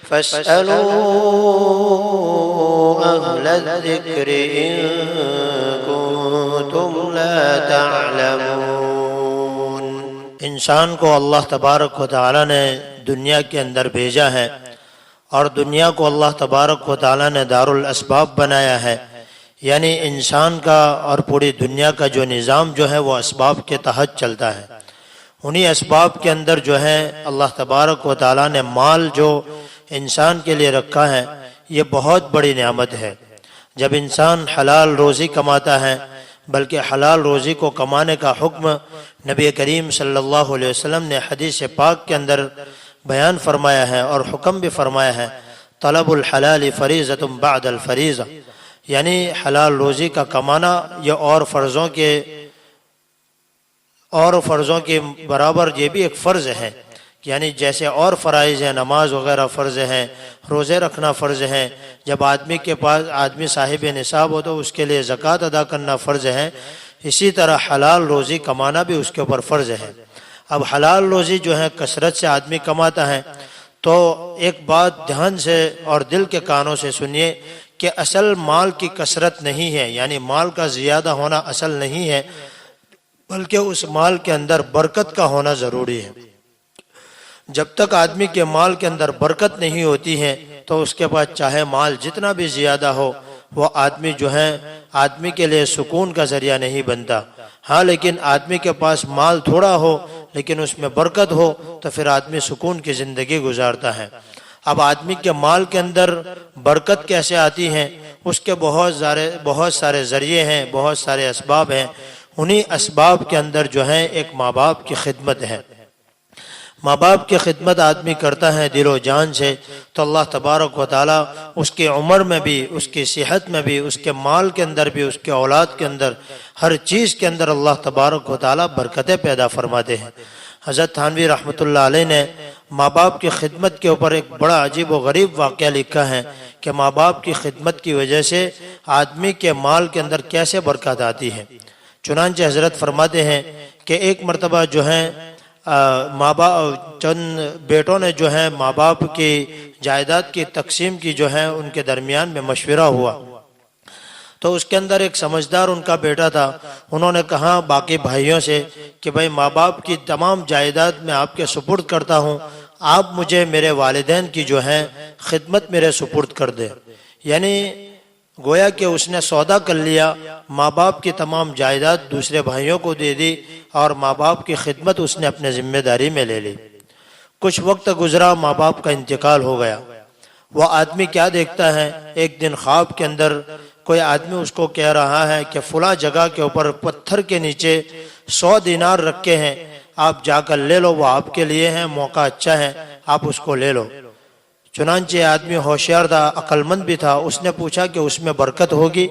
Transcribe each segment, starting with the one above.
فاسألوا أهل الذكر إن كنتم لا تعلمون۔ انسان کو اللہ تبارک و تعالیٰ نے دنیا کے اندر بھیجا ہے، اور دنیا کو اللہ تبارک و تعالیٰ نے دارالاسباب بنایا ہے، یعنی انسان کا اور پوری دنیا کا جو نظام جو ہے وہ اسباب کے تحت چلتا ہے۔ انہی اسباب کے اندر جو ہے اللہ تبارک و تعالیٰ نے مال جو انسان کے لیے رکھا ہے، یہ بہت بڑی نعمت ہے۔ جب انسان حلال روزی کماتا ہے، بلکہ حلال روزی کو کمانے کا حکم نبی کریم صلی اللہ علیہ وسلم نے حدیث پاک کے اندر بیان فرمایا ہے اور حکم بھی فرمایا ہے، طلب الحلال فریضۃ بعد الفریضہ، یعنی حلال روزی کا کمانا یہ اور فرضوں کے برابر یہ بھی ایک فرض ہے، یعنی جیسے اور فرائض ہیں، نماز وغیرہ فرض ہیں، روزے رکھنا فرض ہیں، جب آدمی صاحب نصاب ہو تو اس کے لیے زکوٰۃ ادا کرنا فرض ہے، اسی طرح حلال روزی کمانا بھی اس کے اوپر فرض ہے۔ اب حلال روزی جو ہے کثرت سے آدمی کماتا ہے، تو ایک بات دھیان سے اور دل کے کانوں سے سنیے کہ اصل مال کی کثرت نہیں ہے، یعنی مال کا زیادہ ہونا اصل نہیں ہے، بلکہ اس مال کے اندر برکت کا ہونا ضروری ہے۔ جب تک آدمی کے مال کے اندر برکت نہیں ہوتی ہے تو اس کے پاس چاہے مال جتنا بھی زیادہ ہو، وہ آدمی جو ہے آدمی کے لیے سکون کا ذریعہ نہیں بنتا۔ ہاں لیکن آدمی کے پاس مال تھوڑا ہو لیکن اس میں برکت ہو تو پھر آدمی سکون کی زندگی گزارتا ہے۔ اب آدمی کے مال کے اندر برکت کیسے آتی ہے؟ اس کے بہت سارے ذریعے ہیں، بہت سارے اسباب ہیں۔ انہی اسباب کے اندر جو ہے ایک ماں باپ کی خدمت ہے۔ ماں باپ کی خدمت آدمی کرتا ہے دل و جان سے تو اللہ تبارک و تعالیٰ اس کی عمر میں بھی، اس کی صحت میں بھی، اس کے مال کے اندر بھی، اس کے اولاد کے اندر، ہر چیز کے اندر اللہ تبارک و تعالیٰ برکتیں پیدا فرماتے ہیں۔ حضرت تھانوی رحمۃ اللہ علیہ نے ماں باپ کی خدمت کے اوپر ایک بڑا عجیب و غریب واقعہ لکھا ہے کہ ماں باپ کی خدمت کی وجہ سے آدمی کے مال کے اندر کیسے برکت آتی ہے۔ چنانچہ حضرت فرماتے ہیں کہ ایک مرتبہ جو ہے چند بیٹوں نے جو ہے ماں باپ کی جائیداد کی تقسیم کی جو ہے ان کے درمیان میں مشورہ ہوا، تو اس کے اندر ایک سمجھدار ان کا بیٹا تھا۔ انہوں نے کہا باقی بھائیوں سے کہ بھائی ماں باپ کی تمام جائیداد میں آپ کے سپرد کرتا ہوں، آپ مجھے میرے والدین کی جو ہے خدمت میرے سپرد کر دیں۔ یعنی گویا کہ اس نے سودا کر لیا، ماں باپ کی تمام جائیداد دوسرے بھائیوں کو دے دی اور ماں باپ کی خدمت اس نے اپنے ذمہ داری میں لے لی۔ کچھ وقت گزرا، ماں باپ کا انتقال ہو گیا۔ وہ آدمی کیا دیکھتا ہے، ایک دن خواب کے اندر کوئی آدمی اس کو کہہ رہا ہے کہ فلاں جگہ کے اوپر پتھر کے نیچے 100 دینار رکھے ہیں، آپ جا کر لے لو، وہ آپ کے لیے ہیں، موقع اچھا ہے، آپ اس کو لے لو۔ چنانچہ آدمی ہوشیار تھا، عقل مند بھی تھا، اس نے پوچھا کہ اس میں برکت ہوگی؟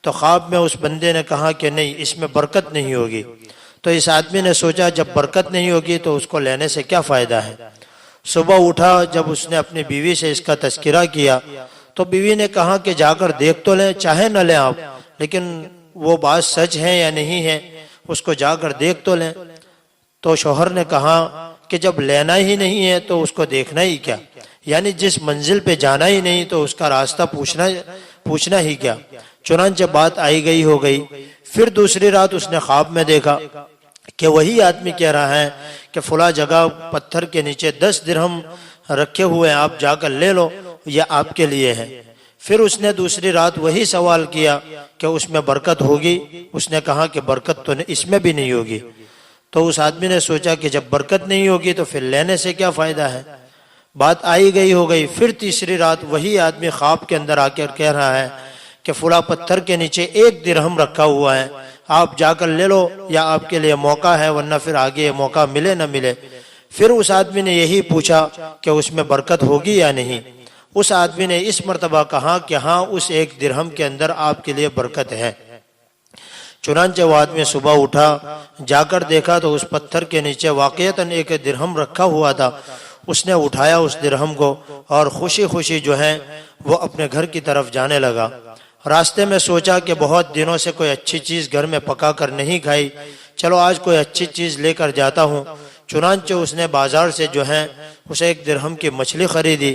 تو خواب میں اس بندے نے کہا کہ نہیں، اس میں برکت نہیں ہوگی۔ تو اس آدمی نے سوچا جب برکت نہیں ہوگی تو اس کو لینے سے کیا فائدہ ہے۔ صبح اٹھا، جب اس نے اپنی بیوی سے اس کا تذکرہ کیا تو بیوی نے کہا کہ جا کر دیکھ تو لیں، چاہے نہ لیں آپ، لیکن وہ بات سچ ہے یا نہیں ہے، اس کو جا کر دیکھ تو لیں۔ تو شوہر نے کہا کہ جب لینا ہی نہیں ہے تو اس کو دیکھنا ہی کیا، یعنی جس منزل پہ جانا ہی نہیں تو اس کا راستہ پوچھنا ہی کیا۔ چنانچہ بات آئی گئی ہو گئی۔ پھر دوسری رات اس نے خواب میں دیکھا کہ وہی آدمی کہہ رہا ہے کہ فلاں جگہ پتھر کے نیچے 10 درہم رکھے ہوئے ہیں، آپ جا کر لے لو، یہ آپ کے لیے ہے۔ پھر اس نے دوسری رات وہی سوال کیا کہ اس میں برکت ہوگی؟ اس نے کہا کہ برکت تو اس میں بھی نہیں ہوگی۔ تو اس آدمی نے سوچا کہ جب برکت نہیں ہوگی تو پھر لینے سے کیا فائدہ ہے۔ بات آئی گئی ہو گئی۔ پھر تیسری رات وہی آدمی خواب کے اندر آ کر کہہ رہا ہے کہ فلاں پتھر کے نیچے 1 درہم رکھا ہوا ہے، آپ جا کر لے لو، یا آپ کے لیے موقع ہے، ورنہ پھر آگے یہ موقع ملے نہ ملے۔ پھر اس آدمی نے یہی پوچھا کہ اس میں برکت ہوگی یا نہیں۔ اس آدمی نے اس مرتبہ کہا کہ ہاں، اس 1 درہم کے اندر آپ کے لیے برکت ہے۔ چنانچہ وہ آدمی صبح اٹھا، جا کر دیکھا تو اس پتھر کے نیچے واقعتاً 1 درہم رکھا ہوا تھا۔ اس نے اٹھایا اس درہم کو اور خوشی خوشی جو ہے وہ اپنے گھر کی طرف جانے لگا۔ راستے میں سوچا کہ بہت دنوں سے کوئی اچھی چیز گھر میں پکا کر نہیں کھائی، چلو آج کوئی اچھی چیز لے کر جاتا ہوں۔ چنانچہ اس نے بازار سے جو ہے اسے 1 درہم کی مچھلی خریدی،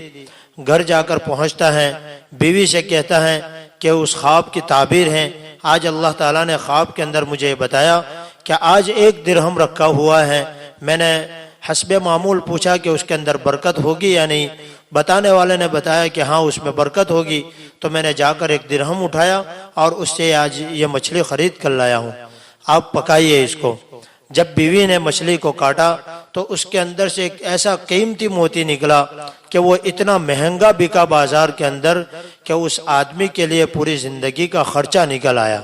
گھر جا کر پہنچتا ہے، بیوی سے کہتا ہے کہ اس خواب کی تعبیر ہے، آج اللہ تعالیٰ نے خواب کے اندر مجھے بتایا کہ آج 1 درہم رکھا ہوا ہے۔ میں نے حسب معمول پوچھا کہ اس کے اندر برکت ہوگی یا نہیں، بتانے والے نے بتایا کہ ہاں اس میں برکت ہوگی، تو میں نے جا کر 1 درہم اٹھایا اور اس سے آج یہ مچھلی خرید کر لایا ہوں، آپ پکائیے اس کو۔ جب بیوی نے مچھلی کو کاٹا تو اس کے اندر سے ایک ایسا قیمتی موتی نکلا کہ وہ اتنا مہنگا بکا بازار کے اندر کہ اس آدمی کے لیے پوری زندگی کا خرچہ نکل آیا۔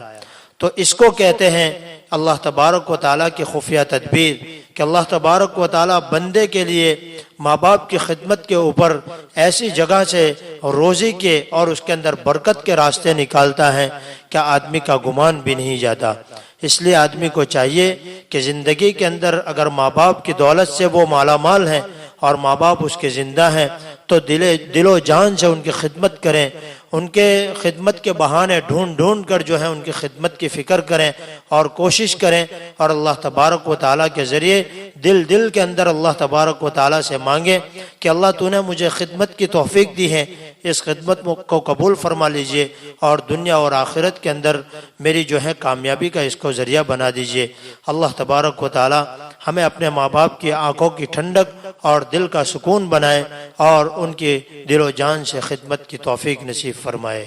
تو اس کو کہتے ہیں اللہ تبارک و تعالیٰ کی خفیہ تدبیر، کہ اللہ تبارک و تعالیٰ بندے کے لیے ماں باپ کی خدمت کے اوپر ایسی جگہ سے روزی کے اور اس کے اندر برکت کے راستے نکالتا ہے کہ آدمی کا گمان بھی نہیں جاتا۔ اس لیے آدمی کو چاہیے کہ زندگی کے اندر اگر ماں باپ کی دولت سے وہ مالا مال ہیں اور ماں باپ اس کے زندہ ہیں تو دل و جان سے ان کی خدمت کریں، ان کے خدمت کے بہانے ڈھونڈ کر جو ہے ان کی خدمت کی فکر کریں اور کوشش کریں، اور اللہ تبارک و تعالیٰ کے ذریعے دل کے اندر اللہ تبارک و تعالیٰ سے مانگیں کہ اللہ تو نے مجھے خدمت کی توفیق دی ہے، اس خدمت کو قبول فرما لیجئے اور دنیا اور آخرت کے اندر میری جو ہے کامیابی کا اس کو ذریعہ بنا دیجئے۔ اللہ تبارک و تعالیٰ ہمیں اپنے ماں باپ کی آنکھوں کی ٹھنڈک اور دل کا سکون بنائے اور ان کی دل و جان سے خدمت کی توفیق نصیب فرمائے۔